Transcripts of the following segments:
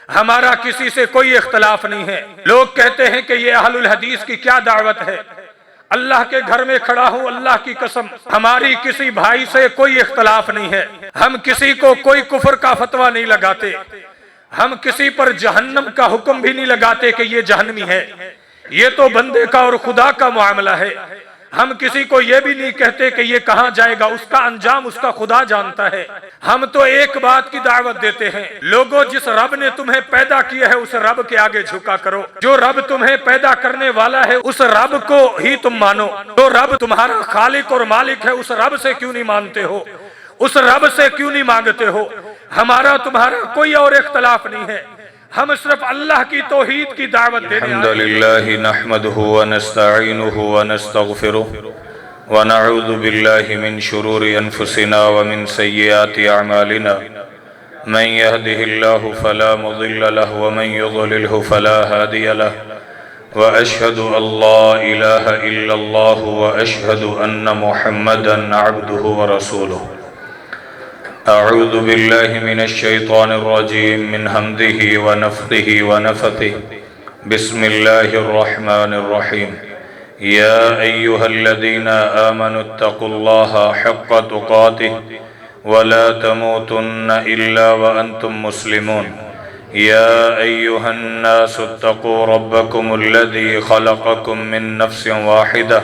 ہمارا کسی سے کوئی اختلاف نہیں ہے۔ لوگ کہتے ہیں کہ یہ اہل الحدیث کی کیا دعوت ہے؟ اللہ کے گھر میں کھڑا ہوں، اللہ کی قسم ہماری کسی بھائی سے کوئی اختلاف نہیں ہے۔ ہم کسی کو کوئی کفر کا فتویٰ نہیں لگاتے، ہم کسی پر جہنم کا حکم بھی نہیں لگاتے کہ یہ جہنمی ہے۔ یہ تو بندے کا اور خدا کا معاملہ ہے۔ ہم کسی کو یہ بھی نہیں کہتے کہ یہ کہاں جائے گا، اس کا انجام اس کا خدا جانتا ہے۔ ہم تو ایک بات کی دعوت دیتے ہیں، لوگوں جس رب نے تمہیں پیدا کیا ہے اس رب کے آگے جھکا کرو۔ جو رب تمہیں پیدا کرنے والا ہے اس رب کو ہی تم مانو۔ جو رب تمہارا خالق اور مالک ہے اس رب سے کیوں نہیں مانتے ہو؟ اس رب سے کیوں نہیں مانگتے ہو؟ ہمارا تمہارا کوئی اور اختلاف نہیں ہے، ہم صرف اللہ کی توحید کی دعوت دینے الحمد للہ نحمده ونستعینه ونستغفره ونعوذ باللہ من شرور انفسنا ومن سیئات اعمالنا من يهده الله فلا مضل له ومن يضلله فلا هادي له واشهد ان لا اله الا الله واشهد ان محمدا عبده ورسوله اعوذ باللہ من الشیطان الرجیم من حمده ونفخه ونفثه بسم اللہ الرحمن الرحیم یا ایہا الذین آمنوا اتقوا اللہ حق تقاته ولا تموتن الا وانتم مسلمون یا ایہا الناس اتقوا ربکم الذی خلقکم من نفس واحدہ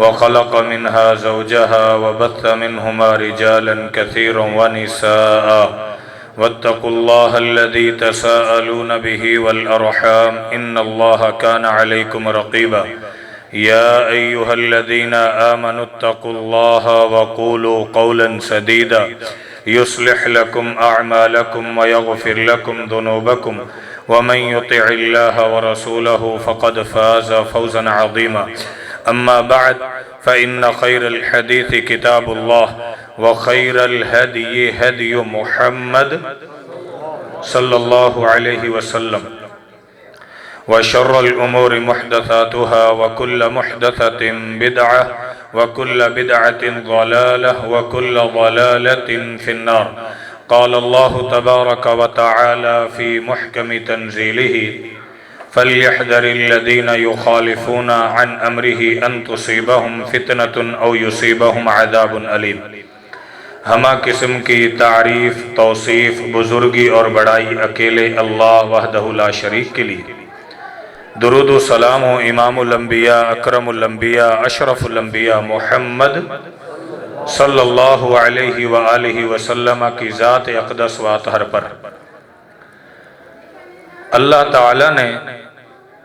وخلق منها زوجها وبث منهما رجالا كثيرا ونساء واتقوا الله الذي تساءلون به والأرحام إن الله كان عليكم رقيبا يا أيها الذين آمنوا اتقوا الله وقولوا قولا سديدا يصلح لكم أعمالكم ويغفر لكم ذنوبكم ومن يطع الله ورسوله فقد فاز فوزا عظيما أما بعد فإن خير الحديث كتاب الله وخير الهدي هدي محمد صلى الله عليه وسلم وشر الأمور محدثاتها وكل محدثة بدعة وكل بدعة ضلالة وكل ضلالة في النار قال الله تبارك وتعالى في محكم تنزيله فَلْيَحْذَرِ الَّذِينَ يُخَالِفُونَ عَنْ أَمْرِهِ أَن تُصِيبَهُمْ فِتْنَةٌ أَوْ يُصِيبَهُمْ عَذَابٌ أَلِيمٌ۔ ہمہ قسم کی تعریف، توصیف، بزرگی اور بڑائی اکیلے اللہ وحدہ لا شریک کے لیے۔ درود و سلام ہو امام الانبیاء، اکرم الانبیاء، اشرف الانبیاء محمد صلی اللہ علیہ وآلہ وسلم کی ذات اقدس و اطہر پر۔ اللہ تعالیٰ نے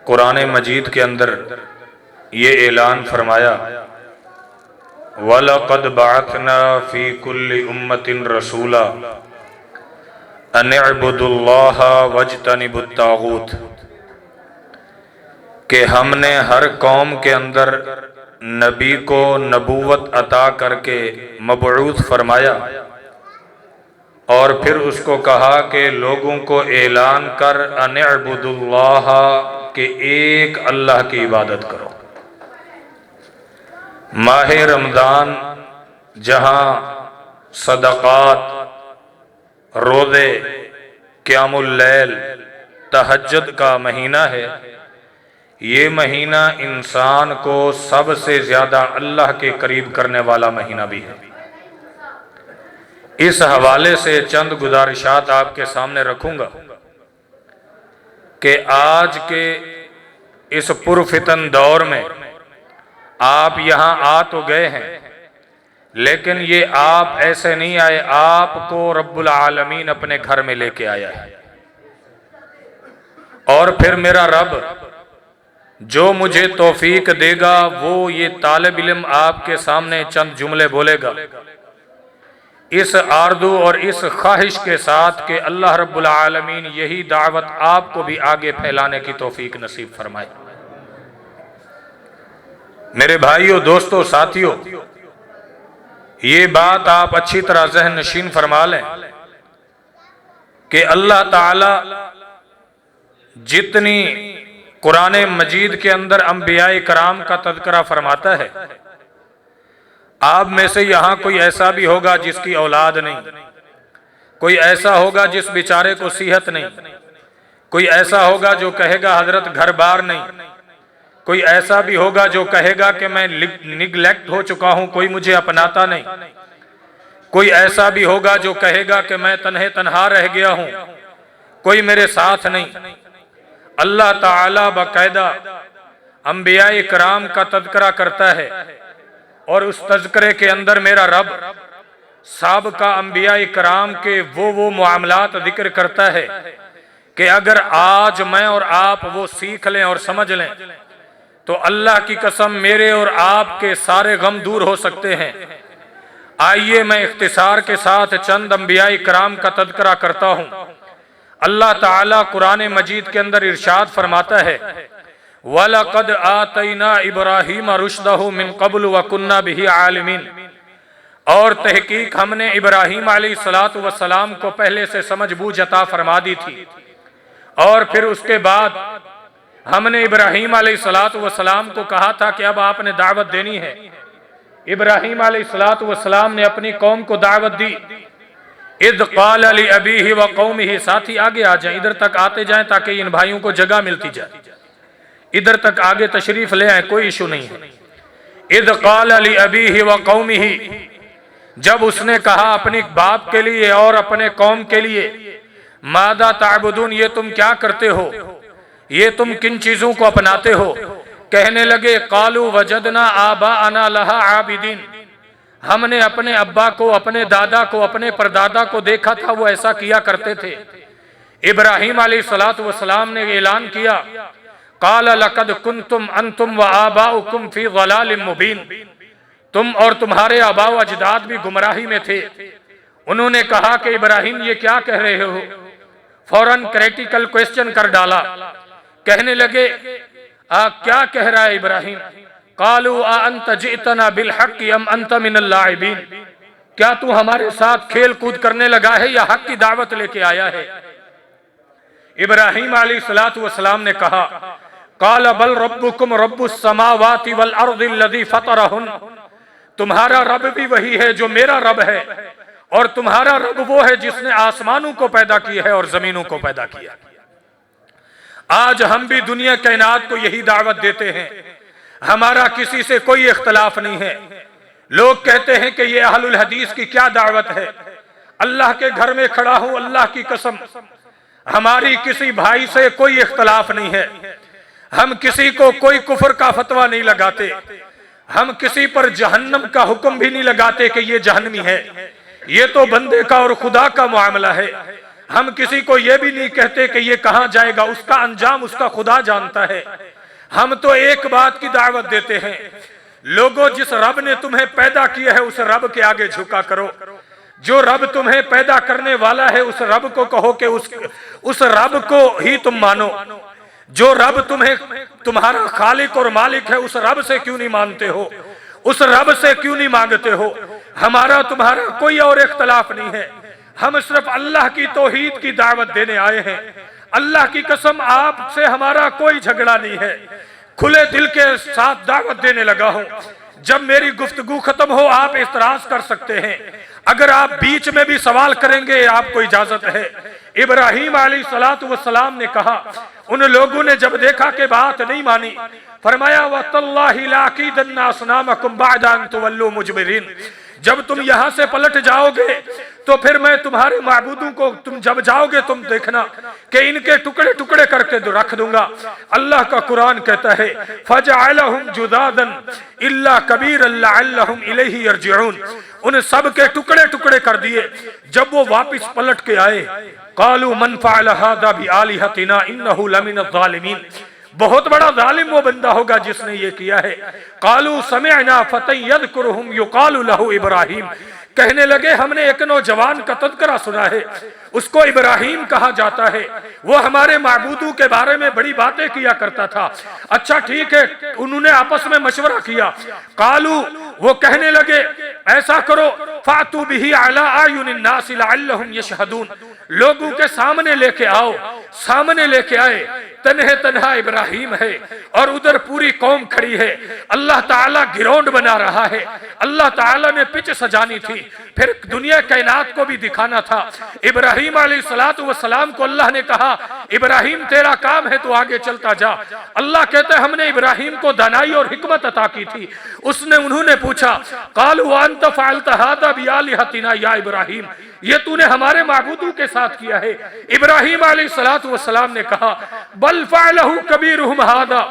قرآن مجید کے اندر یہ اعلان فرمایا وَلَقَدْ بَعَثْنَا فِي كُلِّ أُمَّةٍ رَسُولًا أَنِ اعْبُدُوا اللَّهَ وَاجْتَنِبُوا الطَّاغُوتَ، کہ ہم نے ہر قوم کے اندر نبی کو نبوت عطا کر کے مبعوث فرمایا اور پھر اس کو کہا کہ لوگوں کو اعلان کر ان اعبدوا اللہ، کہ ایک اللہ کی عبادت کرو۔ ماہ رمضان جہاں صدقات، روزے، قیام اللیل، تہجد کا مہینہ ہے، یہ مہینہ انسان کو سب سے زیادہ اللہ کے قریب کرنے والا مہینہ بھی ہے۔ اس حوالے سے چند گزارشات آپ کے سامنے رکھوں گا کہ آج کے اس پرفتن دور میں آپ یہاں آ تو گئے ہیں، لیکن یہ آپ ایسے نہیں آئے، آپ کو رب العالمین اپنے گھر میں لے کے آیا ہے۔ اور پھر میرا رب جو مجھے توفیق دے گا وہ یہ طالب علم آپ کے سامنے چند جملے بولے گا، اس آرزو اور اس خواہش کے ساتھ کہ اللہ رب العالمین یہی دعوت آپ کو بھی آگے پھیلانے کی توفیق نصیب فرمائے۔ میرے بھائیوں، دوستوں، ساتھیوں، یہ بات آپ اچھی طرح ذہن نشین فرما لیں کہ اللہ تعالی جتنی قرآن مجید کے اندر انبیاء کرام کا تذکرہ فرماتا ہے، آپ میں سے یہاں کوئی ایسا بھی ہوگا جس کی اولاد نہیں، کوئی ایسا ہوگا جس بیچارے کو صحت نہیں، कोई ऐसा होगा जो कहेगा हजरत घर बार नहीं, कोई ऐसा भी होगा जो कहेगा कि मैं निगलेक्ट हो चुका हूं, कोई मुझे अपनाता नहीं, कोई ऐसा भी होगा जो कहेगा कि मैं तन्हे तन्हा रह गया हूं, कोई मेरे साथ नहीं। अल्लाह ताला बाकायदा अंबिया इकराम का तज़किरा करता है और उस तज़किरे के अंदर मेरा रब साबिक़ा अंबिया इकराम के वो मामलात जिक्र करता है कि अगर आज मैं और आप वो सीख लें और समझ लें तो अल्लाह की कसम मेरे और आपके सारे गम दूर हो सकते हैं। आइए मैं इख्तिसार के साथ चंद अंबिया इकराम का तज़किरा करता हूँ। अल्लाह ताला कुरान मजीद के अंदर इरशाद फरमाता है, वलक़द आतैना इब्राहीम रुश्दहु मिन क़ब्ल व कुन्ना बिही आलिमीन, और तहकीक हमने इब्राहीम अलैहिस्सलातु वस्सलाम को पहले से समझ बूझ अता फरमा दी थी, और फिर उसके बाद हमने इब्राहीम अलैहिस्सलातु वस्सलाम को कहा था कि अब आपने दावत देनी है। इब्राहीम अलैहिस्सलातु वस्सलाम ने अपनी कौम को दावत दी। इद क़ाल लि अबीही व क़ौमिही, साथी आगे आ जाएं, इधर तक आते जाएं ताकि इन भाइयों को जगह मिलती जाए। इधर तक आगे तशरीफ ले आए, कोई इशू नहीं है। इद क़ाल लि अबीही व क़ौमिही, जब उसने कहा अपने बाप के लिए और अपने कौम के लिए, मादा ताबुदून, ये तुम क्या करते हो, ये तुम किन चीजों को अपनाते हो। कहने लगे कालू वजदना आबाअना लहा आबिदीन, हमने अपने अब्बा को, अपने दादा को, अपने परदादा को देखा था वो ऐसा किया करते थे। इब्राहीम अलैहिस्सलातु वस्सलाम ने ऐलान किया, काल लक़द कुन्तुम अंतुम व आबाउकुम फी ज़लालिम मुबीन, तुम और तुम्हारे आबा व अजदाद भी गुमराही में थे। उन्होंने कहा कि इब्राहीम ये क्या कह रहे हो, फौरन क्रिटिकल क्वेश्चन कर डाला। कहने लगे क्या कह रहा है इब्राहीम। कालू अंत जितना बिल हक अम अंत मिनल लाइबीन, क्या तू हमारे साथ खेल कूद करने लगा है या हक की दावत लेके आया है। इब्राहीम अलैहिस्सलातु वस्सलाम ने कहा, काल बल रब्बुकुम रब्बुस समावाति वल अर्दिल लज़ी फतरहुन, तुम्हारा रब भी वही है जो मेरा रब है, और तुम्हारा रब वो है जिसने आसमानों को पैदा किया है और जमीनों को पैदा किया। आज हम भी दुनिया कायनात को यही दावत देते हैं, हमारा किसी से कोई इख्तलाफ नहीं है। लोग कहते हैं कि ये अहलुल हदीस की क्या दावत है। अल्लाह के घर में खड़ा हूं, अल्लाह की कसम, हमारी किसी भाई से कोई इख्तलाफ नहीं है। हम किसी को कोई कुफर का फतवा नहीं लगाते, हम किसी पर जहन्नम का हुक्म भी नहीं लगाते कि ये जहन्नमी है। ये तो बंदे का और खुदा का मामला है। हम किसी को ये भी नहीं कहते कि ये कहां जाएगा, उसका अंजाम उसका खुदा जानता है। हम तो एक बात की दावत देते हैं, लोगों जिस रब ने तुम्हें पैदा किया है उस रब के आगे झुका करो। जो रब तुम्हें पैदा करने वाला है उस रब को कहो कि उस रब को ही तुम मानो। जो रब तुम्हें तुम्हारा खालिक और मालिक है उस रब से क्यों नहीं मानते हो, उस रब से क्यों नहीं मांगते हो। हमारा तुम्हारा कोई और इख्तलाफ नहीं है, हम सिर्फ अल्लाह की तौहीद की दावत देने आए हैं। अल्लाह की कसम आपसे हमारा कोई झगड़ा नहीं है, खुले दिल के साथ दावत देने लगा हूं। जब मेरी गुफ्तगू खत्म हो आप इस्तराज कर सकते हैं, अगर आप बीच में भी सवाल करेंगे आपको इजाजत है। इब्राहीम अलैहिस्सलातु वस्सलाम ने कहा, उन लोगों ने जब देखा कि बात नहीं मानी, फरमाया वतल्लाहि लाकीदन्ना असनामकुम बअद अन तुवल्लू मुजबिरीन, जब तुम यहां से पलट जाओगे तो फिर मैं तुम्हारे माबूदों को, तुम जब जाओगे तुम देखना कि इनके टुकड़े टुकड़े करके रख दूंगा। अल्लाह का कुरान कहता है, फजअलहुम जुदादन इल्ला कबीरन लअल्लहुम इलैहि यरजिऊन, उन सब के टुकड़े टुकड़े कर दिए। जब वो वापस पलट के आए, कालू मन फअल हादा बिआलिहतिना इन्नहु लमिनज़ ज़ालिमीन, बहुत बड़ा जालिम वो बंदा होगा जिसने ये किया है। कालू समिअना फतन यज़कुरुहुम युकालु लहू इब्राहीम, कहने लगे हमने एक नौजवान का तज़किरा सुना है, उसको इब्राहीम कहा जाता है, वो हमारे माबूदों के बारे में बड़ी बातें किया करता था। अच्छा ठीक है, उन्होंने आपस में मशवरा किया। कालू, वो कहने लगे ऐसा करो, फातू बिही अला आयुनिन नास लअल्लहुम यशहदून, लोगों के सामने लेके आओ। सामने लेके आए, तन्हे तन्हा इब्राहिम है और उधर पूरी कौम खड़ी है। अल्लाह ताला गिरौंड बना रहा है। अल्लाह ताला ने पिच सजानी थी, फिर दुनिया कायनात को भी दिखाना था। इब्राहिम अलैहिस्सलातु वस्सलाम को अल्लाह ने कहा, इब्राहिम तेरा काम है, तो आगे चलता जा। अल्लाह कहते हैं हमने इब्राहिम को दानाई और हिकमत अता की थी। उन्होंने पूछा, कालू अंत फअलत हादा बिआलिहतिना या इब्राहिम, ये तूने हमारे माबूदों के साथ किया है। इब्राहिम अलैहिस्सलातु वस्सलाम ने कहा, बल फअलहु कबीरुहुम हादा,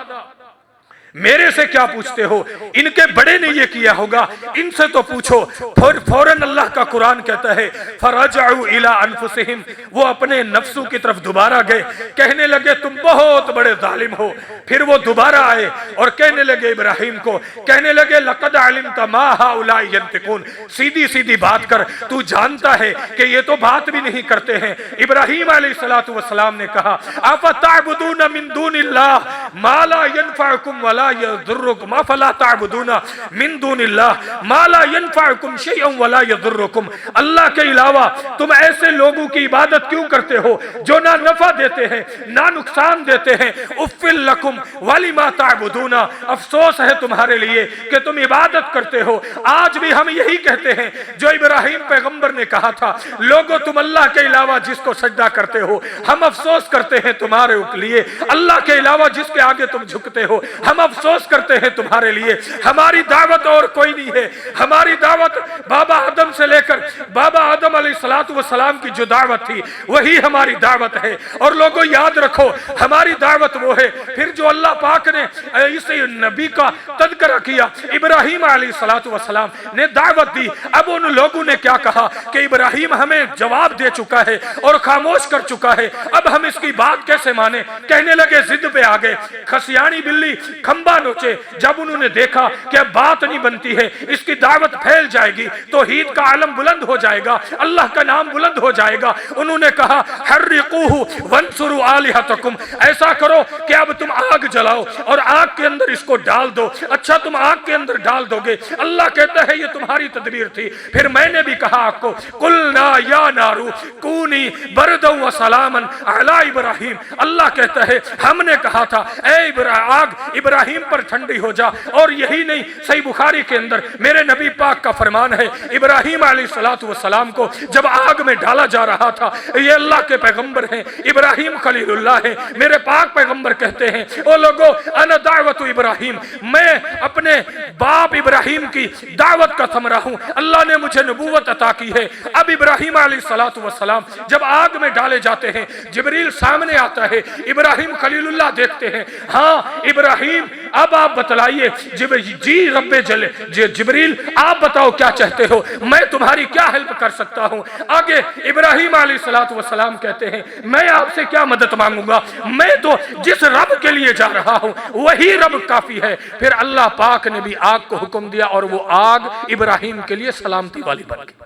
मेरे से क्या पूछते हो, इनके बड़े ने ये किया होगा, इनसे तो पूछो। फौरन अल्लाह का कुरान कहता है, फरजअू इला अनफुसिहिम, वो अपने नफ्सों की तरफ दोबारा गए, कहने लगे तुम बहुत बड़े जालिम हो। फिर वो दोबारा आए और कहने लगे इब्राहिम को, कहने लगे लक़द अलिमत मा हाउलाई यंतिकून, सीधी सीधी बात कर, तू जानता है कि ये तो बात भी नहीं करते हैं। इब्राहिम अलैहिस्सलातु वस्सलाम ने कहा, अफतअबुदून मिन दूनिल्लाह मा ला यनफअकुम वला यदुर्रुकुम अफला तअबुदूना मिन दूनिल्लाह मा ला यनफअकुम शैअन वला यदुर्रुकुम, अल्लाह के अलावा तुम ऐसे लोगों की इबादत क्यों करते हो जो ना नफा देते हैं ना नुकसान देते हैं। उफ़्फ़िल लकुम वलिमा तअबुदूना, अफसोस है तुम्हारे लिए कि तुम इबादत करते हो। आज भी हम यही कहते हैं जो इब्राहिम पैगंबर ने कहा था, लोगों तुम अल्लाह के अलावा जिसको सजदा करते हो, हम अफसोस करते हैं तुम्हारे लिए। अल्लाह के अलावा जिसके आगे तुम झुकते हो, हम अफसोस करते हैं तुम्हारे लिए। हमारी दावत और कोई नहीं है। हमारी दावत बाबा आदम से लेकर बाबा आदम अलैहिस्सलातु वस्सलाम की जो दावत थी वही हमारी दावत है। और लोगों याद रखो, हमारी दावत वो है। फिर जो अल्लाह पाक ने इस नबी का तज़किरा किया, इब्राहिम अलैहिस्सलातु वस्सलाम ने दावत दी। अब उन लोगों ने क्या कहा कि इब्राहिम हमें जवाब दे चुका है और खामोश कर चुका है, अब हम इसकी बात कैसे माने। कहने लगे, जिद पे आ गए, खसियानी बिल्ली खंबा नोचे। जब उन्होंने देखा कि अब बात नहीं बनती है, इसकी दावत फैल जाएगी, तौहीद का आलम बुलंद हो जाएगा, अल्लाह का नाम बुलंद हो जाएगा, उन्होंने कहा, हर्रिकूहु वंसुरु आलिहतकुम, ऐसा करो कि अब तुम आग जलाओ और आग के अंदर इसको डाल दो। अच्छा, तुम आग के अंदर डाल दोगे। अल्लाह कहता है ये तुम्हारी तदबीर थी। फिर मैंने भी कहा आपको, कुलना या नारू कूनी बरदन व सलामन अला इब्राहिम, अल्लाह कहता है हमने कहा था ऐ आग इब्राहिम पर ठंडी हो जा। और यही नहीं, सही बुखारी के अंदर मेरे नबी पाक का फरमान है, इब्राहिम अलैहिस्सलातु वस्सलाम को जब आग में डाला जा रहा था, ये अल्लाह के पैगंबर हैं, इब्राहिम खलीलुल्लाह है, मेरे पाक पैगंबर कहते हैं, ओ लोगों अना दावतु इब्राहिम, मैं अपने बाप इब्राहिम की दावत का थमरा हूं। अल्लाह ने मुझे नबूवत अता की है। अब इब्राहिम अलैहिस्सलातु वस्सलाम जब आग में डाले जाते हैं, जिब्रील सामने आता है, इब्राहिम खलीलुल्लाह देखते हैं, हाँ इब्राहिम अब आप बतलाइए। जी रब्बे जले, जिब्रील आप बताओ क्या चाहते हो, मैं तुम्हारी क्या हेल्प कर सकता हूं। आगे इब्राहिम अलैहिस्सलातु वस्सलाम कहते हैं, मैं आपसे क्या मदद मांगूंगा, मैं तो जिस रब के लिए जा रहा हूं वही रब काफी है। फिर अल्लाह पाक ने भी आग को हुक्म दिया और वो आग इब्राहिम के लिए सलामती वाली बन गई।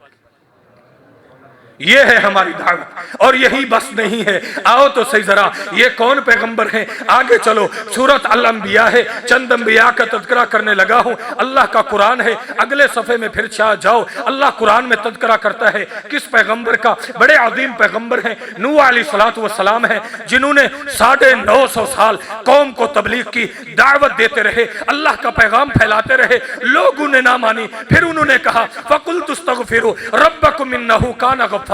ये है हमारी दावत। और यही बस नहीं है, आओ तो सही जरा ये कौन पैगंबर हैं, आगे चलो। सूरत अल अंबिया है, चंद अंबिया का तज़किरा करने लगा हूं। अल्लाह का कुरान है, अगले सफ़े में फिर जाओ, अल्लाह कुरान में तज़किरा करता है किस पैगंबर का। बड़े अजीम पैगंबर हैं, नूह अलैहिस्सलातु वस्सलाम हैं, जिन्होंने 950 साल कौम को तबलीग की, दावत देते रहे, अल्लाह का पैगाम फैलाते रहे, लोगों ने ना मानी। फिर उन्होंने कहा, फ़कुल्तु अस्तग़फिरू रब्बकुम इन्नहु काना गफ़्फ़ारा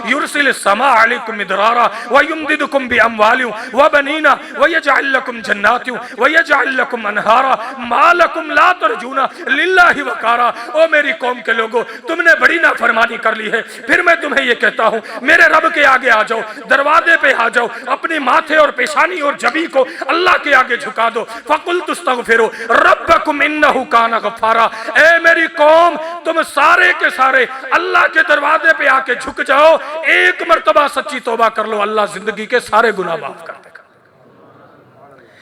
युरसिल समा अलैकुम मिदरारा व युमदिदुकुम बिअमवालिन व बनीना व यजअल लकुम जन्नातिन व यजअल लकुम अनहारा मा लकुम ला तर्जूना लिल्लाहि वक़ारा। ओ मेरी कौम के लोगों, तुमने बड़ी नाफरमानी कर ली है। फिर मैं तुम्हें ये कहता हूँ, मेरे रब के आगे आ जाओ, दरवाजे पे आ जाओ, अपने माथे और पेशानी और जबी को अल्लाह के आगे झुका दो। फ़कुल्तु अस्तग़फिरू रब्बकुम इन्नहु काना गफ़्फ़ारा। ए मेरी कौम, तुम सारे के सारे अल्लाह के दरवाजे पे आके झुक जाओ, एक मर्तबा सच्ची तौबा कर लो, अल्लाह जिंदगी के सारे गुनाह माफ कर देगा।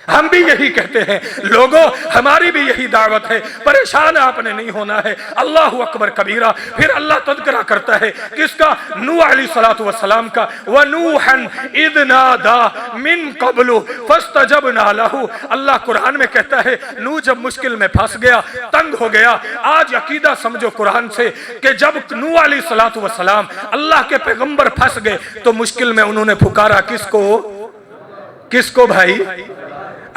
हम भी यही कहते हैं, लोगों हमारी भी यही दावत है, परेशान आपने नहीं होना है। अल्लाहु अकबर कबीरा। फिर अल्लाह तज़किरा करता है किसका, नूह अलैहिस्सलातु वस्सलाम का, व नूहन इज़ नादा मिन क़ब्लु फ़स्तजबना लहु। अल्लाह कुरान में कहता है, नूह जब मुश्किल में फंस गया, तंग हो गया। आज अकीदा समझो कुरान से कि जब नूह अलैहिस्सलातु वस्सलाम अल्लाह के पैगंबर फंस गए तो मुश्किल में उन्होंने पुकारा किसको, किसको भाई?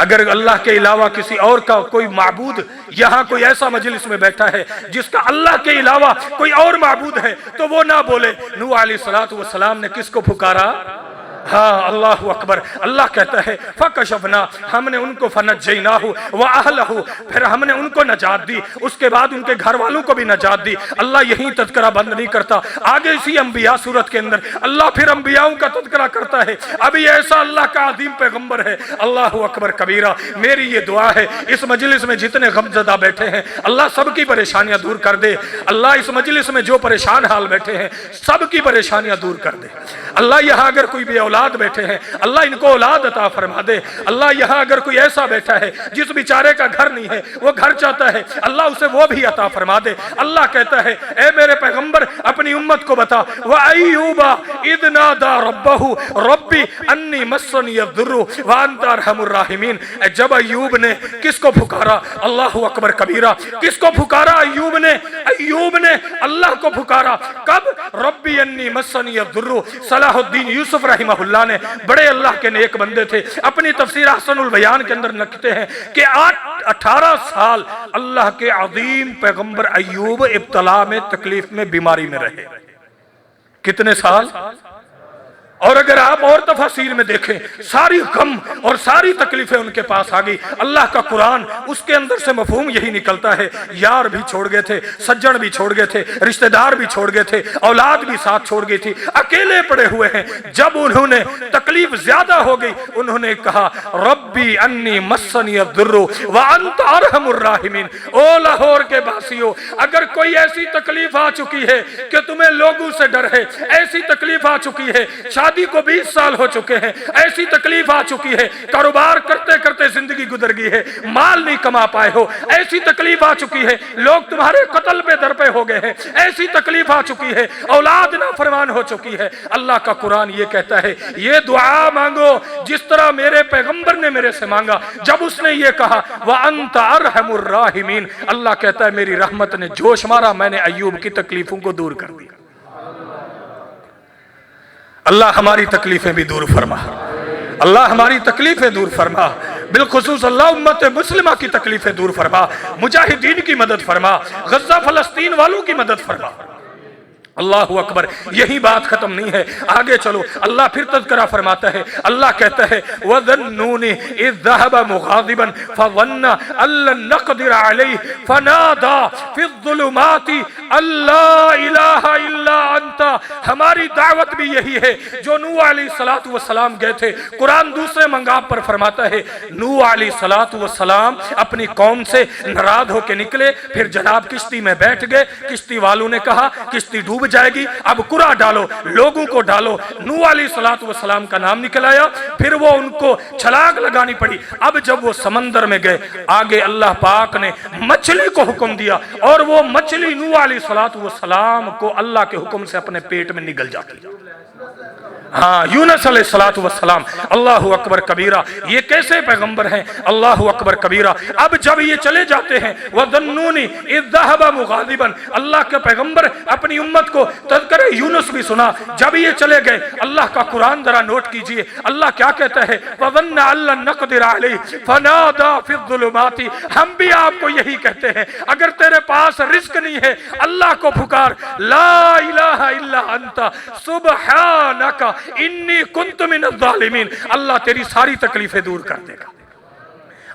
अगर अल्लाह के अलावा किसी और का कोई माबूद, यहाँ कोई ऐसा मजलिस में बैठा है जिसका अल्लाह के अलावा कोई और माबूद है, तो वो ना बोले। नूह अलैहिस्सलातु वस्सलाम ने किसको पुकारा? हाँ, अल्लाहु अकबर। अल्लाह कहता है फकशफना, हमने उनको फनज्जैनाहु व अहलहु, फिर हमने उनको नजात दी, उसके बाद उनके घर वालों को भी नजात दी। अल्लाह यही तज़किरा बंद नहीं करता, आगे इसी अंबिया सूरत के अंदर अल्लाह फिर अंबियाओं का तज़किरा करता है। अभी ऐसा अल्लाह का अदीम पैगंबर है। अल्लाहु अकबर कबीरा। मेरी ये दुआ है, इस मजलिस में जितने गमज़दा बैठे हैं अल्लाह सबकी परेशानियां दूर कर दे। अल्लाह इस मजलिस में जो परेशान हाल बैठे हैं सबकी परेशानियां दूर कर दे। अल्लाह यहाँ अगर कोई भी औलाद बैठे हैं अल्लाह इनको औलाद अता फरमा दे। अल्लाह यहाँ अगर कोई ऐसा बैठा है जिस बेचारे का घर नहीं है, वो घर चाहता है, अल्लाह उसे वो भी अता फरमा दे। अल्लाह कहता है ए मेरे पैगंबर अपनी उम्मत को बता, व अय्यूबा इद नादा रब्बहु रब्बी अन्नी मस्सनी यद्दुर्रु व अंत अरहमुर राहिमीन। जब अय्यूब ने किसको पुकारा? अल्लाहु अकबर कबीरा। किसको पुकारा? अय्यूब ने। अय्यूब ने अल्लाह को पुकारा। कब? रब्बी अन्नी मस्सनी यद्दुर्रु। सलाहुद्दीन यूसुफ रहमहुल्लाह ने, बड़े अल्लाह के नेक बंदे थे, अपनी तफसीर हसनुल बयान के अंदर लिखते हैं कि 18 साल अल्लाह के अजीम पैगंबर अय्यूब इब्तला में, तकलीफ में, बीमारी में रहे। कितने साल? और अगर आप और तफसीर में देखें, सारी गम और सारी तकलीफें उनके पास आ गई। अल्लाह का कुरान, उसके अंदर से मफहूम यही निकलता है, यार भी छोड़ गए थे, सज्जन भी छोड़ गए थे, रिश्तेदार भी छोड़ गए थे, औलाद भी साथ छोड़ गई थी, अकेले पड़े हुए हैं। जब उन्होंने तकलीफ ज्यादा हो गई, उन्होंने कहा रब्बी अन्नी मस्सनी अद्दुर्रु व अंत अरहमुर राहिमीन। ओ लाहौर के वासियों, अगर कोई ऐसी तकलीफ आ चुकी है कि तुम्हें लोगों से डर है, ऐसी तकलीफ आ चुकी है, शादी को 20 साल हो चुके हैं, ऐसी तकलीफ आ चुकी है, कारोबार करते करते जिंदगी गुजर गई है, माल नहीं कमा पाए हो, ऐसी तकलीफ आ चुकी है, लोग तुम्हारे कत्ल पे दर पे हो गए हैं, ऐसी तकलीफ आ चुकी है, औलाद नाफरमान हो चुकी है। अल्लाह का कुरान ये कहता है, ये दुआ मांगो जिस तरह मेरे पैगंबर ने मेरे से मांगा। जब उसने ये कहा व अंत अरहमुर राहिमीन, अल्लाह कहता है मेरी रहमत ने जोश मारा, मैंने अय्यूब की तकलीफों को दूर कर दिया। अल्लाह हमारी तकलीफें भी दूर फरमा, अल्लाह हमारी तकलीफें दूर फरमा, बिलखुसूस अल्लाह उम्मत मुस्लिमा की तकलीफें दूर फरमा, मुजाहिदीन की मदद फरमा, गज़ा फलस्तीन वालों की मदद फरमा। अल्लाहु अकबर। यही बात खत्म नहीं है, आगे चलो। अल्लाह फिर तज़किरा फरमाता है, अल्लाह कहता है वज़न्नूनी इज़ ज़हबा मुग़ाज़िबन फ़ज़न्ना अल्लन नक़दिर अलैहि फ़नादा फ़िज़्ज़ुलुमाति अल्ला इलाहा इल्ला अंता। हमारी दावत भी यही है जो नूह अलैहिस्सलातु वस्सलाम गए थे। कुरान दूसरे मंगाब पर फरमाता है नूह अलैहिस्सलातु वस्सलाम अपनी कौम से नाराज़ होकर निकले, फिर जनाब किश्ती में बैठ गए। किश्ती वालों ने कहा किश्ती डूब जाएगी, अब कुरा डालो, लोगों को डालो। नूह अलैहिस्सलातु वस्सलाम का नाम निकल आया, फिर वो उनको छलांग लगानी पड़ी। अब जब वो समंदर में गए, आगे अल्लाह पाक ने मछली को हुक्म दिया और वो मछली नूह अलैहिस्सलातु वस्सलाम को अल्लाह के हुक्म से अपने पेट में निगल जाती। हाँ, यूनुस अलैहिस्सलातु वस्सलाम। अल्लाहु अकबर कबीरा। ये कैसे पैगंबर हैं? अल्लाहु अकबर कबीरा। अब जब ये चले जाते हैं वज़न्नूनी इज़ ज़हबा मुग़ाज़िबन, अल्लाह के पैगंबर अपनी उम्मत को तज़किरा यूनुस भी सुना। जब ये चले गए, अल्लाह का कुरान जरा नोट कीजिए, अल्लाह क्या कहता है वज़न्ना अल्लन नक़दिर अलैहि फ़नादा फ़िज़्ज़ुलुमाति। हम भी आपको यही कहते हैं, अगर तेरे पास रिस्क नहीं है अल्लाह को पुकार, ला इलाहा इल्ला अंता सुब्हानका इन्नी कुन्तु मिनज़ ज़ालिमीन। अल्लाह तेरी सारी तकलीफें दूर कर देगा।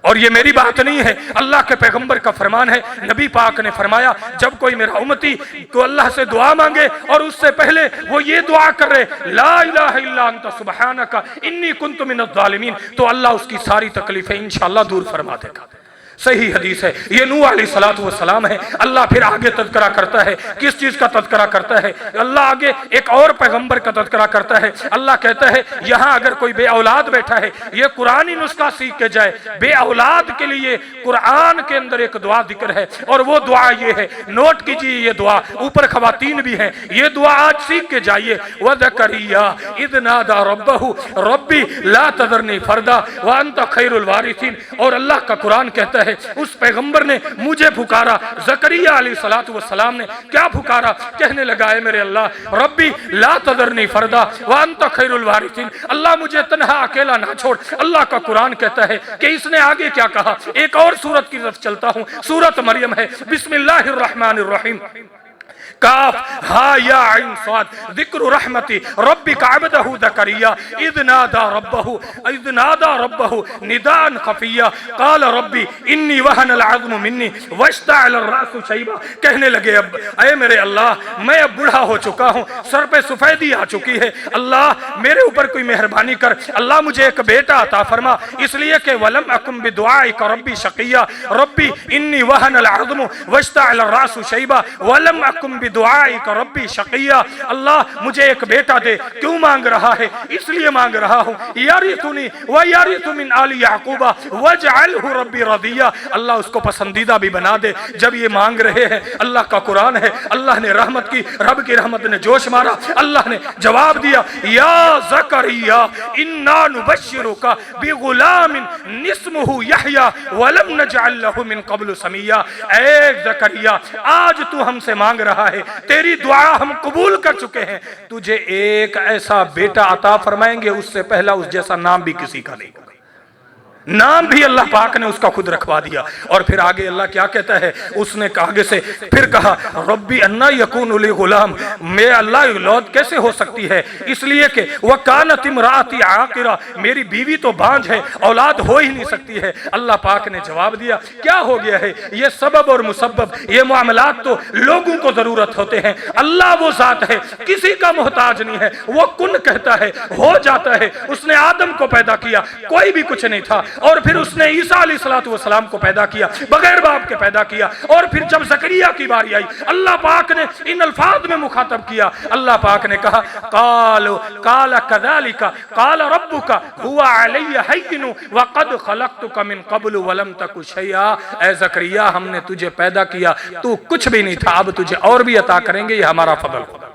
और ये मेरी बात नहीं है, अल्लाह के पैगंबर का फरमान है। नबी पाक ने फरमाया जब कोई मेरा उम्मती को अल्लाह से दुआ मांगे और उससे पहले वो ये दुआ कर रहे ला इलाहा इल्ला अंता सुब्हानका इन्नी कुन्तु मिनज़ ज़ालिमीन, तो अल्लाह उसकी सारी तकलीफें इंशाअल्लाह दूर फरमा देगा। सही हदीस है, ये नूह अलैहिस्सलातु वस्सलाम है। अल्लाह फिर आगे तज़किरा करता है, किस चीज का तज़किरा करता है? अल्लाह आगे एक और पैगंबर का तज़किरा करता है। अल्लाह कहता है यहाँ अगर कोई बे औलाद बैठा है, ये कुरानी नुस्खा सीख के जाए। बे औलाद के लिए कुरान के अंदर एक दुआ जिक्र है और वो दुआ ये है, नोट कीजिए ये दुआ, ऊपर खवातीन भी हैं, ये दुआ आज सीख के जाइए। वज़करिया इज़ नादा रब्बहु रब्बी ला तज़रनी फरदा व अंत खैरुल वारिसीन। और अल्लाह का कुरान कहता है है उस पैगंबर ने मुझे पुकारा। ज़करिया अलैहिस्सलातु वस्सलाम ने क्या पुकारा? कहने लगा है मेरे अल्लाह रब्बी ला तदरनी फरदा व अंत खैरुल वारिसीन, अल्लाह मुझे तन्हा अकेला ना छोड़। अल्लाह का कुरान कहता है कि इसने आगे क्या कहा। एक और सूरत की तरफ चलता हूँ, सूरत मरियम है। बिस्मिल्लाहिर रहमानिर रहीम, काफ हा या ऐन साद, ज़िक्र रहमती रब्बिका अब्दहु ज़करिया इज़ नादा रब्बहु निदान खफिया क़ाल रब्बी इन्नी वहनल अज़्मु मिन्नी वश्तअल अर्रासु शैबा। कहने लगे अब ऐ मेरे अल्लाह मैं अब बूढ़ा हो चुका हूँ, सर पे सफेदी आ चुकी है, अल्लाह मेरे ऊपर कोई मेहरबानी कर, अल्लाह मुझे एक बेटा अता फरमा। इसलिए कि वलम अकुम बिदुआइका रब्बी शक़िया, रब्बी इन्नी वहनल अज़्मु वश्तअल अर्रासु शैबा वलम अकुम बिदुआइका रब्बी शक़िया, अल्लाह मुझे एक बेटा दे। क्यों मांग रहा है? इसलिए मांग रहा हूँ यरिथुनी व यरिथु मिन आलि याकूबा वजअलहु रब्बी रदिया, अल्लाह उसको पसंदीदा भी बना दे। जब ये मांग रहे हैं, अल्लाह का कुरान है, अल्लाह ने रहमत की, रब की रहमत ने जोश मारा, अल्लाह ने जवाब दिया या ज़करिया इन्ना नुबश्शिरुका बिगुलामिन निस्मुहु यहया वलम नजअल लहु मिन क़ब्लु समिया। ऐ ज़करिया आज तू हमसे मांग रहा है, तेरी दुआ हम कबूल कर चुके हैं, तुझे एक ऐसा बेटा अता फरमाएंगे उससे पहला उस जैसा नाम भी किसी का नहीं होगा। नाम भी अल्लाह पाक ने उसका खुद रखवा दिया। और फिर आगे अल्लाह क्या कहता है, उसने आगे से फिर कहा रब्बी अन्ना यकूनु ली गुलाम, मैं अल्लाह औलाद कैसे हो सकती है? इसलिए कि वह कानत इमराती आकिरा, मेरी बीवी तो बांझ है, औलाद हो ही नहीं सकती है। अल्लाह पाक ने जवाब दिया क्या हो गया है, ये सबब और मुसब्बब, ये मामलात तो लोगों को जरूरत होते हैं, अल्लाह वो जात है किसी का मोहताज नहीं है, वो कुन कहता है हो जाता है। उसने आदम को पैदा किया, कोई भी कुछ नहीं था, और फिर उसने ईसा अलैहिस्सलातु वस्सलाम को पैदा किया, बगैर बाप के पैदा किया। और फिर जब ज़करिया की बारी आई, अल्लाह पाक ने इन अल्फाज में मुखातब किया, अल्लाह पाक ने कहा काला कज़ालिका काल रब्बुका हुवा अलैया हय्यिन व क़द खलक़तुका मिन क़ब्लु व लम तकु शैया। ऐ ज़करिया हमने तुझे पैदा किया, तू कुछ भी नहीं था, अब तुझे और भी अता करेंगे, ये हमारा फضل होगा।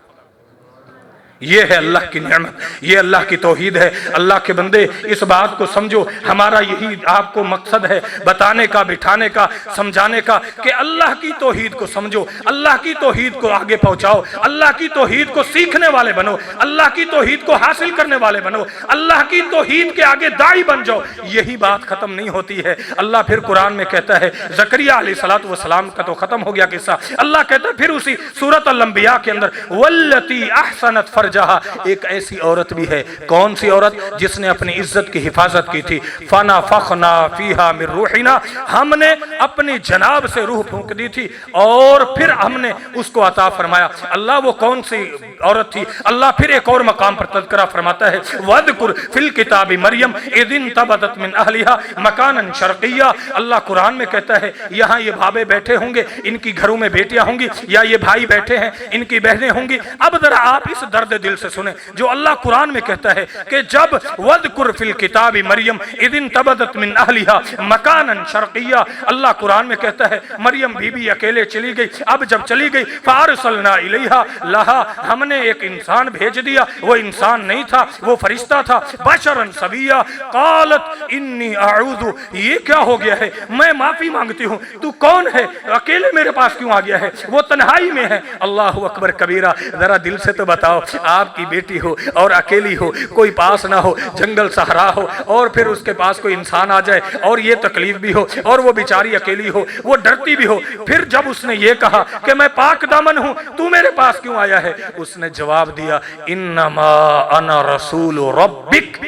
ये है अल्लाह की नेमत, ये अल्लाह की तौहीद है। अल्लाह के बंदे इस बात को समझो, हमारा यही आपको मकसद है बताने का, बिठाने का, समझाने का कि अल्लाह की तौहीद को समझो, अल्लाह की तौहीद को आगे पहुंचाओ, अल्लाह की तौहीद को सीखने वाले बनो, अल्लाह की तौहीद को हासिल करने वाले बनो, अल्लाह की तौहीद के आगे दाई बन जाओ। यही बात खत्म नहीं होती है। अल्लाह फिर कुरान में कहता है, ज़करिया अलैहिस्सलातु वस्सलाम का तो खत्म हो गया किस्सा, अल्लाह कहता है फिर उसी सूरत अल-अंबिया के अंदर वल्लती अहसनत जहाँ एक ऐसी औरत भी है। कौन सी औरत? जिसने अपनी इज्जत की हिफाजत की थी। फना फखना फीहा मिर रूहिना, हमने अपनी जनाब से रूह फूंक दी थी और फिर हमने उसको अता फरमाया। अल्लाह वो कौन सी औरत थी? अल्लाह फिर एक और मकाम पर तज़किरा फरमाता है वज़कुर फिल किताबी मरियम इदिन तबदत मिन अहलिहा मकानन शर्क़िया। अल्लाह कुरान में कहता है यहाँ ये भाभे बैठे होंगे, इनकी घरों में बेटियां होंगी, या ये भाई बैठे हैं, इनकी बहनें होंगी। अब जरा आप इस दर्द दिल से सुने जो अल्लाह कुरान में कहता है कि जब वज़कुर फिल किताबी मरियम इदिन तबदत मिन अहलिहा मकानन शर्क़िया, अल्लाह कुरान में कहता है मरियम बीबी अकेले चली गई। अब जब चली गई फ़ारसलना इलैहा लहा, हमने एक इंसान भेज दिया। वो इंसान नहीं था, वो फरिश्ता था। बशरन सविया क़ालत इन्नी अऊज़ु, ये क्या हो गया है, मैं माफी मांगती हूँ, तू कौन है, अकेले मेरे पास क्यों आ गया है? वो तन्हाई में है। अल्लाहु अकबर कबीरा। जरा दिल से तो बताओ, आपकी बेटी हो और अकेली हो, कोई पास ना हो, जंगल सहरा हो, और फिर उसके पास कोई इंसान आ जाए और ये तकलीफ भी हो और वो बेचारी अकेली हो, वो डरती भी हो। फिर जब उसने ये कहा कि मैं पाक दामन हूं, तू मेरे पास क्यों आया है? उसने जवाब दिया इन्नमा अना रसूल रब्बिक।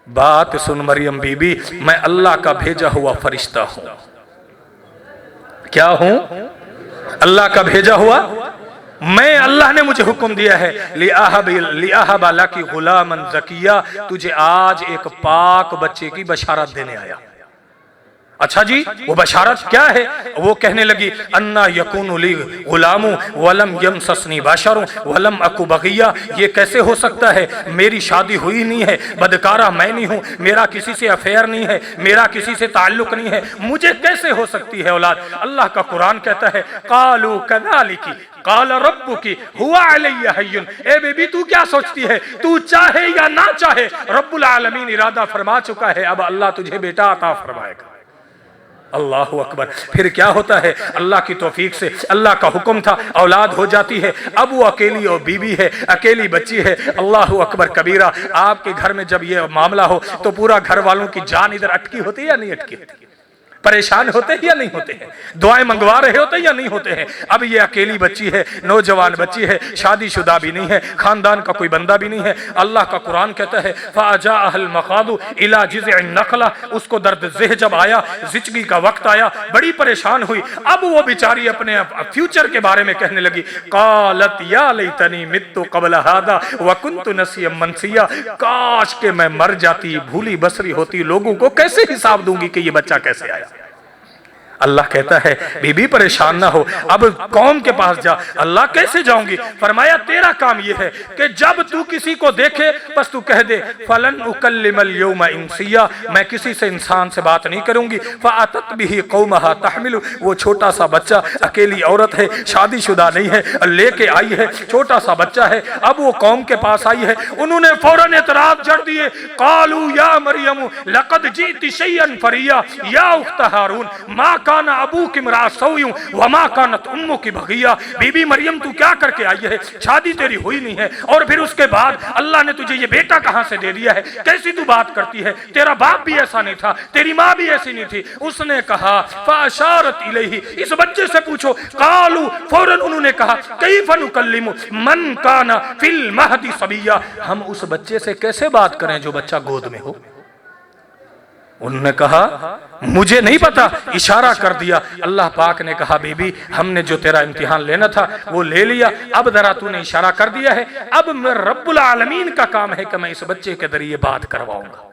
बात सुन मरियम बीबी, मैं अल्लाह का भेजा हुआ फरिश्ता हूं। क्या हूं? अल्लाह का भेजा हुआ। मैं, अल्लाह ने मुझे हुक्म दिया है लिआहबा लकी गुलामन ज़किया, तुझे आज एक पाक बच्चे की बशारत देने आया। अच्छा जी, वो बशारत क्या है? वो कहने लगी अन्ना यकूनु ली गुलामु वलम यमससनी बशरु वलम अकु बगिया, ये कैसे हो सकता है, मेरी शादी हुई नहीं है, बदकारा मैं नहीं हूँ, मेरा किसी से अफेयर नहीं है, मेरा किसी से ताल्लुक नहीं है, मुझे कैसे हो सकती है औलाद? अल्लाह का कुरान कहता है कालू कज़ालिकी काल रब्बुकी हुआ अलैया हय्युन। ए बेबी, तू क्या सोचती है, तू चाहे या ना चाहे रब्बुल आलमीन इरादा फरमा चुका है, अब अल्लाह तुझे बेटा अता फरमाएगा। अल्लाह अकबर। फिर क्या होता है, अल्लाह की तौफीक से, अल्लाह का हुक्म था, औलाद हो जाती है। अब वो अकेली और बीवी है, अकेली बच्ची है। अल्लाह अकबर कबीरा। आपके घर में जब ये मामला हो तो पूरा घर वालों की जान इधर अटकी होती है या नहीं अटकी होती? परेशान होते हैं या नहीं होते हैं? दुआएं मंगवा रहे होते हैं या नहीं होते हैं? अब ये अकेली बच्ची है, नौजवान बच्ची है, शादीशुदा भी नहीं है, खानदान का कोई बंदा भी नहीं है। अल्लाह का कुरान कहता है फ़ाजाअहल मखादु इला जिज़इन नखला, उसको दर्द ज़ेह जब आया, ज़िचगी का वक्त आया, बड़ी परेशान हुई। अब वो बेचारी अपने फ्यूचर के बारे में कहने लगी, क़ालत या लैतनी मित्तु क़ब्ल हादा व कुन्तु नसिय्यम मनसिया, काश के मैं मर जाती, भूली बसरी होती, लोगों को कैसे हिसाब दूंगी कि ये बच्चा कैसे आया। अल्लाह कहता है बीबी परेशान ना हो, अब कौम के पास जा। अल्लाह कैसे जाऊंगी? फरमाया तेरा काम यह है कि जब तू किसी को देखे बस तू कह दे फलन उकल्लिमल यौमा इंसिया, मैं किसी से इंसान से बात नहीं करूंगी। फ़अतत बिही कौमहा तहमिलु, वो छोटा सा बच्चा, अकेली औरत है, शादीशुदा नहीं है, लेके आई है, छोटा सा बच्चा है। अब वो कौम के पास आई है, उन्होंने फौरन एतराज जड़ दिए, कालू या मरियम लक़द जीती शैअन फरिया या उख्त हारून मा काना अबू की मरा सौयूं वमा कानत उम्मु की बगिया। बीबी मरियम तू क्या करके आई है? शादी तेरी हुई नहीं है, और फिर उसके बाद अल्लाह ने तुझे ये बेटा कहां से दे दिया है? कैसी तू बात करती है? तेरा बाप भी ऐसा नहीं था, तेरी माँ भी ऐसी नहीं थी। उसने कहा फ़अशारत इलैहि, इस बच्चे से पूछो। कालू, फौरन उन्होंने कहा कैफ़ नुकल्लिमु मन काना फिल महदी सबिया, हम उस बच्चे से कैसे बात करें जो बच्चा गोद में हो? उन्होंने कहा मुझे नहीं पता, इशारा कर दिया। अल्लाह पाक ने कहा बीबी हमने जो तेरा इम्तिहान लेना था वो ले लिया, अब जरा तूने इशारा कर दिया है, अब मैं रब्बुल आलमीन का काम है कि मैं इस बच्चे के जरिए बात करवाऊंगा।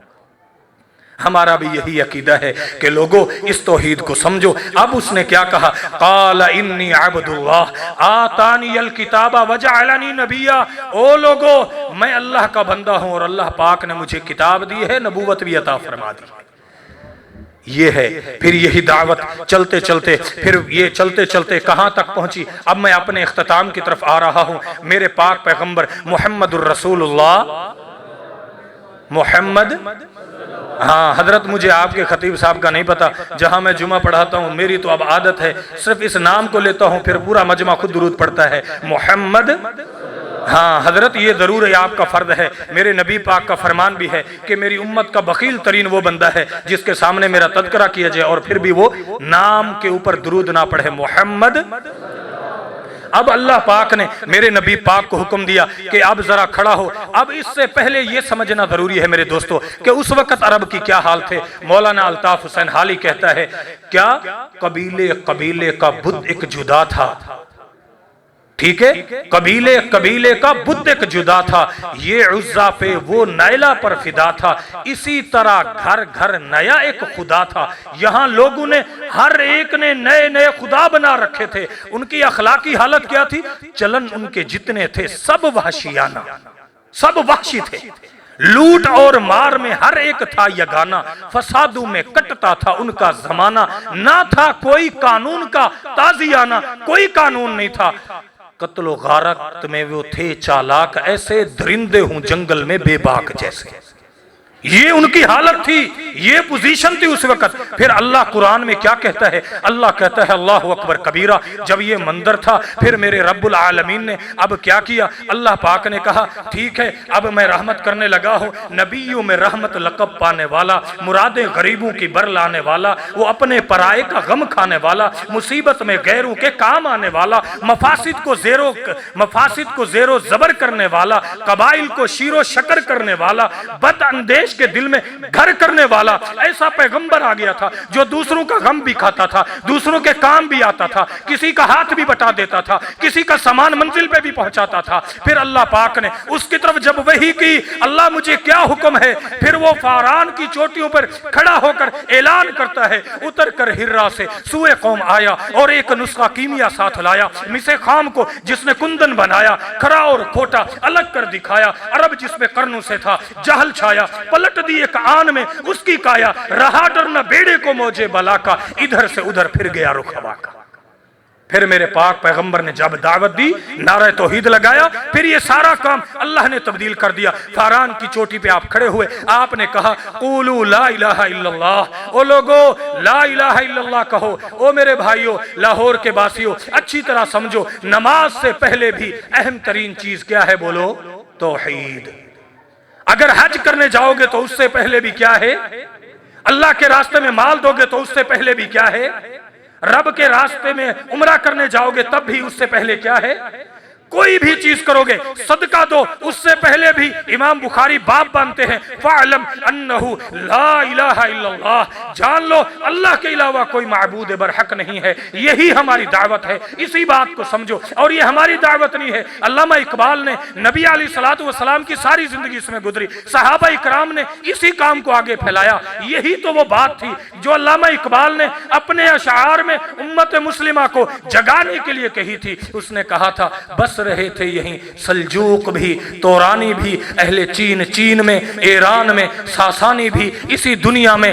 हमारा भी यही अकीदा है कि लोगों इस तौहीद को समझो। अब उसने क्या कहा? क़ाल इन्नी अब्दुल्लाह आतानियल किताबा वजअलनी नबिया, ओ लोगो मैं अल्लाह का बंदा हूँ और अल्लाह पाक ने मुझे किताब दी है, नबूवत भी अता फरमा दी। ये है। फिर यही दावत चलते चलते, फिर ये चलते चलते कहाँ तक पहुंची? अब मैं अपने इख्तिताम की तरफ आ रहा हूँ। मेरे पाक पैगंबर मुहम्मदुर रसूलुल्लाह मोहम्मद, हाँ हजरत मुझे आपके खतीब साहब का नहीं पता, जहाँ मैं जुमा पढ़ाता हूँ मेरी तो अब आदत है सिर्फ इस नाम को लेता हूँ, फिर पूरा मजमा खुद दुरूद पढ़ता है मोहम्मद। हाँ हजरत ये जरूर है, आपका फर्ज है। मेरे नबी पाक का फरमान भी है कि मेरी उम्मत का बखील तरीन वो बंदा है जिसके सामने मेरा तज़किरा किया जाए और फिर भी वो नाम के ऊपर दुरूद ना पढ़े, मोहम्मद। अब अल्लाह पाक ने मेरे नबी पाक को हुक्म दिया कि अब जरा खड़ा हो। अब इससे पहले ये समझना जरूरी है मेरे दोस्तों कि उस वक्त अरब की क्या हाल थे। मौलाना अल्ताफ हुसैन हाली कहता है क्या कबीले कबीले का बुद्ध एक जुदा था, ठीक है, कबीले कबीले का बुद्ध एक जुदा था, ये उज़्ज़ा पे वो नैला पर फिदा था, इसी तरह घर घर नया एक खुदा था। यहाँ लोगों ने हर एक ने नए नए खुदा बना रखे थे। उनकी अखलाकी हालत क्या थी? चलन उनके जितने थे सब वहशियाना, सब वहशी थे। लूट और मार में हर एक था यगाना, फसादों में कटता था उनका जमाना, ना था कोई कानून का ताजियाना, कोई कानून नहीं था। कत्लो गारत में वो थे चालाक, ऐसे दरिंदे हूं जंगल में बेबाक जैसे। ये उनकी हालत थी, ये पोजीशन थी उस वक्त। फिर अल्लाह कुरान में क्या कहता है? अल्लाह कहता है अल्लाहु अकबर कबीरा। जब ये मंदिर था फिर मेरे रब्बुल आलमीन ने अब क्या किया? अल्लाह पाक ने कहा ठीक है अब मैं रहमत करने लगा हूँ। नबियों में रहमत लक़ब पाने वाला, मुरादें गरीबों की बर लाने वाला, वो अपने पराए का गम खाने वाला, मुसीबत में गैरों के काम आने वाला, मफासिद को ज़ेरो ज़बर करने वाला, कबाइल को शीरो शकर करने वाला, बद अंदेश के दिल में घर करने वाला ऐसा पैगंबर आ गया था जो दूसरों का गम भी खाता था, दूसरों के काम भी आता था, किसी का हाथ भी बटा देता था, किसी का सामान मंजिल पे भी पहुंचाता था। फिर अल्लाह पाक ने उसकी तरफ जब वही की, अल्लाह मुझे क्या हुक्म है, फिर वो फारान की चोटियों पर खड़ा होकर ऐलान करता है, उतर कर हिर्रा से सुए कौम आया और एक नुस्खा कीमिया साथ लाया, मिसे खाम को जिसने कुंदन बनाया, खरा और खोटा अलग कर दिखाया, अरब जिसमें कर्नों से था जहल छाया, पलट दी एक आन में उसकी काया, रहा डरना बेड़े को मौजे बला का, इधर से उधर फिर गया रुख हवा का। फिर मेरे पाक पैगंबर ने जब दावत दी, नारा तौहीद लगाया, फिर ये सारा काम अल्लाह ने तब्दील कर दिया। फारान की चोटी पे आप खड़े हुए, आपने कहा क़ूलू ला इलाहा इल्लल्लाह, ओ लोगो ला इलाहा इल्लल्लाह कहो। ओ मेरे भाइयों, लाहौर के बासियों, अच्छी तरह समझो, नमाज से पहले भी अहम तरीन चीज क्या है? बोलो, तौहीद। अगर हज करने जाओगे तो उससे पहले भी क्या है? अल्लाह के रास्ते में माल दोगे तो उससे पहले भी क्या है? रब के रास्ते में उम्रा करने जाओगे तब भी उससे पहले क्या है? कोई भी चीज करोगे, सदका दो, उससे पहले भी इमाम बुखारी बाप बांधते हैं, फ़अलम अन्नहु ला इलाहा इल्लल्लाह, जान लो अल्लाह के अलावा कोई माबूद बरहक नहीं है। यही हमारी दावत है, इसी बात को समझो। और ये हमारी दावत नहीं है, अल्लामा इकबाल ने, नबी अलैहिस्सलातु वस्सलाम की सारी जिंदगी इसमें गुजरी, सहाबा इकराम ने इसी काम को आगे फैलाया। यही तो वो बात थी जो अल्लामा इकबाल ने अपने अशार में उम्मत मुस्लिमा को जगाने के लिए कही थी। उसने कहा था, बस रहे थे यहीं सल्जूक भी, तोरानी भी, अहले चीन में, ईरान में, सासानी भी इसी दुनिया में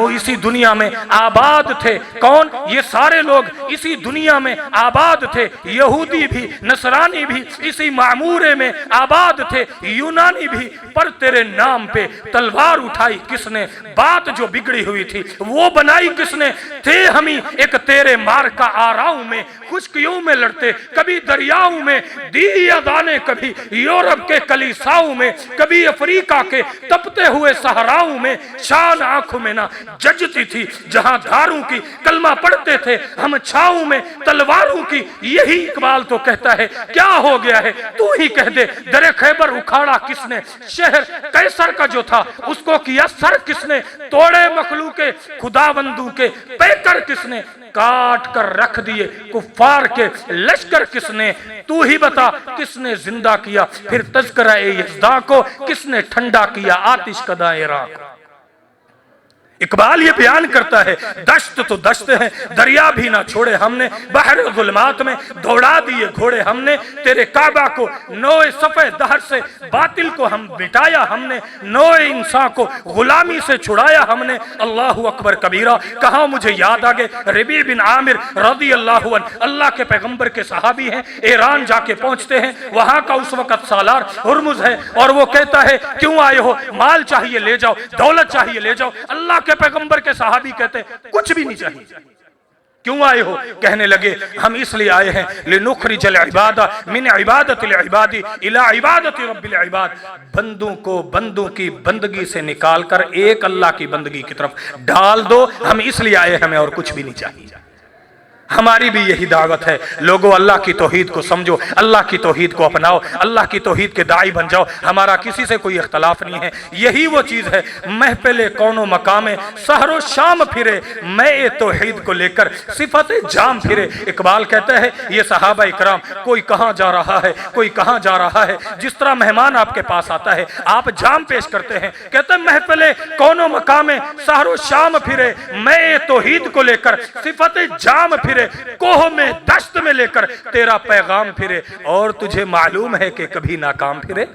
इसी दुनिया में आबाद थे। कौन? ये सारे लोग इसी दुनिया में आबाद थे। यहूदी भी, नसरानी भी इसी मामूरे में आबाद थे, यूनानी भी। पर तेरे नाम पे तलवार उठाई किसने? बात जो बिगड़ी हुई थी वो बनाई किसने? थे हम ही एक तेरे मार का आराओं में, खुशकियों में लड़ते, कभी दरियाओं में दी अदाने, कभी यूरोप के कलीसाओं में, कभी अफ्रीका के तपते हुए सहराओं में। शान आंखों में ना जजती थी, जहां धारों की कलमा पढ़ते थे हम छाओं में तलवारों की। यही इकबाल तो कहता है, क्या हो गया है तू ही कह दे, दरे खैबर उखाड़ा किसने? शहर कैसर का जो था उसको किया सर किसने? तोड़े मखलूके खुदाबंदू के पैकर किसने? काट कर रख दिए कुफ्फार के लश्कर किसने? तू ही बता किसने जिंदा किया फिर तज़किरा यज़दा को? किसने ठंडा किया आतिश कदा इराक? इकबाल ये बयान करता है, दश्त तो दश्त है, दरिया भी ना छोड़े हमने, बहर ज़ुल्मात में दौड़ा दिए घोड़े हमने। तेरे काबा को नोए सफ़े दहर से बातिल को हम मिटाया हमने, नोए इंसान को गुलामी से छुड़ाया हमने। अल्लाहु अकबर कबीरा। कहाँ मुझे याद आ गए रबी बिन आमिर रज़ी अल्लाहु अन्हु, अल्लाह के पैगंबर के सहाबी हैं। ईरान जाके पहुंचते हैं, वहां का उस वक्त सालार हुर्मुज है, और वो कहता है क्यों आए हो? माल चाहिए ले जाओ, दौलत चाहिए ले जाओ। अल्लाह के पैगंबर के सहाबी कहते कुछ भी नहीं चाहिए। क्यों आए हो? कहने लगे हम इसलिए आए हैं लिनुखरिजल इबादा मिन इबादतिल इबादी इला इबादति रब्बिल इबाद, बंदों को बंदों की बंदगी से निकालकर एक अल्लाह की बंदगी की तरफ डाल दो। हम इसलिए आए, हमें और कुछ भी नहीं चाहिए। हमारी भी यही दावत है, लोगों अल्लाह की तौहीद को समझो, अल्लाह की तौहीद को अपनाओ, अल्लाह की तौहीद के दाई बन जाओ। हमारा किसी से कोई इख्तलाफ नहीं है। यही वो चीज़ है, महफिले कौनो मकामे सहरो शाम फिरे, मैं तौहीद को लेकर सिफत जाम फिरे। इकबाल कहता है ये सहाबा इकराम, कोई कहाँ जा रहा है, कोई कहाँ जा रहा है। जिस तरह मेहमान आपके पास आता है, आप जाम पेश करते हैं, कहते हैं महफिले कौनो मकामे सहरो शाम फिरे, मैं तौहीद को लेकर सिफत जाम फिरे, कोह में दश्त में लेकर तेरा पैगाम फिरे, और तुझे मालूम है कि कभी नाकाम फिरे।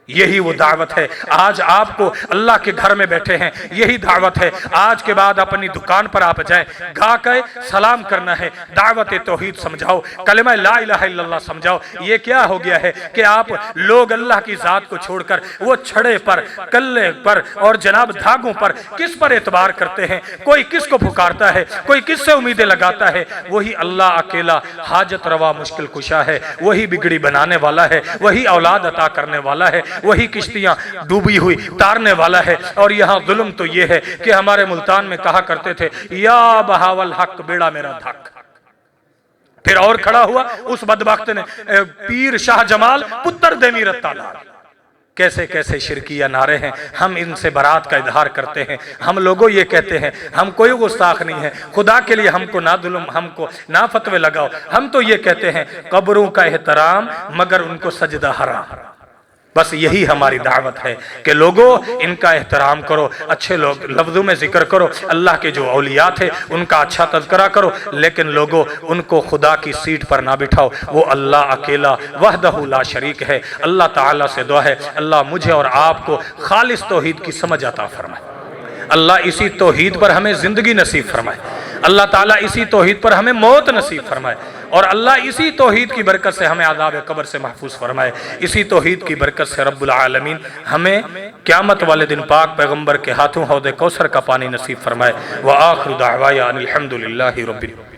यही वो दावत है। आज आपको अल्लाह के घर में बैठे हैं, यही दावत है। आज के बाद अपनी दुकान पर आप जाए, गा के सलाम करना है, दावत तौहीद समझाओ, कलमा ला इलाहा इल्लल्लाह समझाओ। ये क्या हो गया है कि आप लोग अल्लाह की जात को छोड़कर वो छड़े पर, कल्ले पर और जनाब धागों पर किस पर एतबार करते हैं? कोई किसको पुकारता है, कोई किससे उम्मीदें लगाता है? वही अल्लाह अकेला हाजत रवा मुश्किल कुशा है, वही बिगड़ी बनाने वाला है, वही औलाद अता करने वाला है, वही किश्तियां डूबी हुई तारने वाला है। और यहाँ जुल्म तो ये है कि हमारे मुल्तान में कहा करते थे या बहावल हक बेड़ा मेरा धक। फिर और खड़ा हुआ उस बदबख्त ने, पीर शाह जमाल पुत्र दे मीरत तालार। कैसे कैसे शिरकिया नारे हैं, हम इनसे बरात का इजहार करते हैं। हम लोगों ये कहते हैं हम कोई गुस्ताख नहीं है, खुदा के लिए हमको ना जुल्म, हमको ना फतवे लगाओ। हम तो ये कहते हैं कब्रों का एहतराम मगर उनको सजदा हराम। बस यही हमारी दावत है कि लोगों इनका एहतराम करो, अच्छे लोग लफ्ज़ों में जिक्र करो, अल्लाह के जो औलिया थे उनका अच्छा तज़किरा करो, लेकिन लोगों उनको खुदा की सीट पर ना बिठाओ। वो अल्लाह अकेला वहदहु ला शरीक है। अल्लाह ताला से दुआ है अल्लाह मुझे और आपको खालिस तौहीद की समझ अता फरमाए, अल्लाह इसी तौहीद पर हमें ज़िंदगी नसीब फरमाए, اللہ تعالیٰ اسی توحید پر ہمیں موت نصیب فرمائے، اور اللہ اسی توحید کی برکت سے ہمیں عذاب قبر سے محفوظ فرمائے، اسی توحید کی برکت سے رب العالمین ہمیں قیامت والے دن پاک پیغمبر کے ہاتھوں حوض کوثر کا پانی نصیب فرمائے۔ وآخر دعوایا ان الحمد للہ رب العالمین۔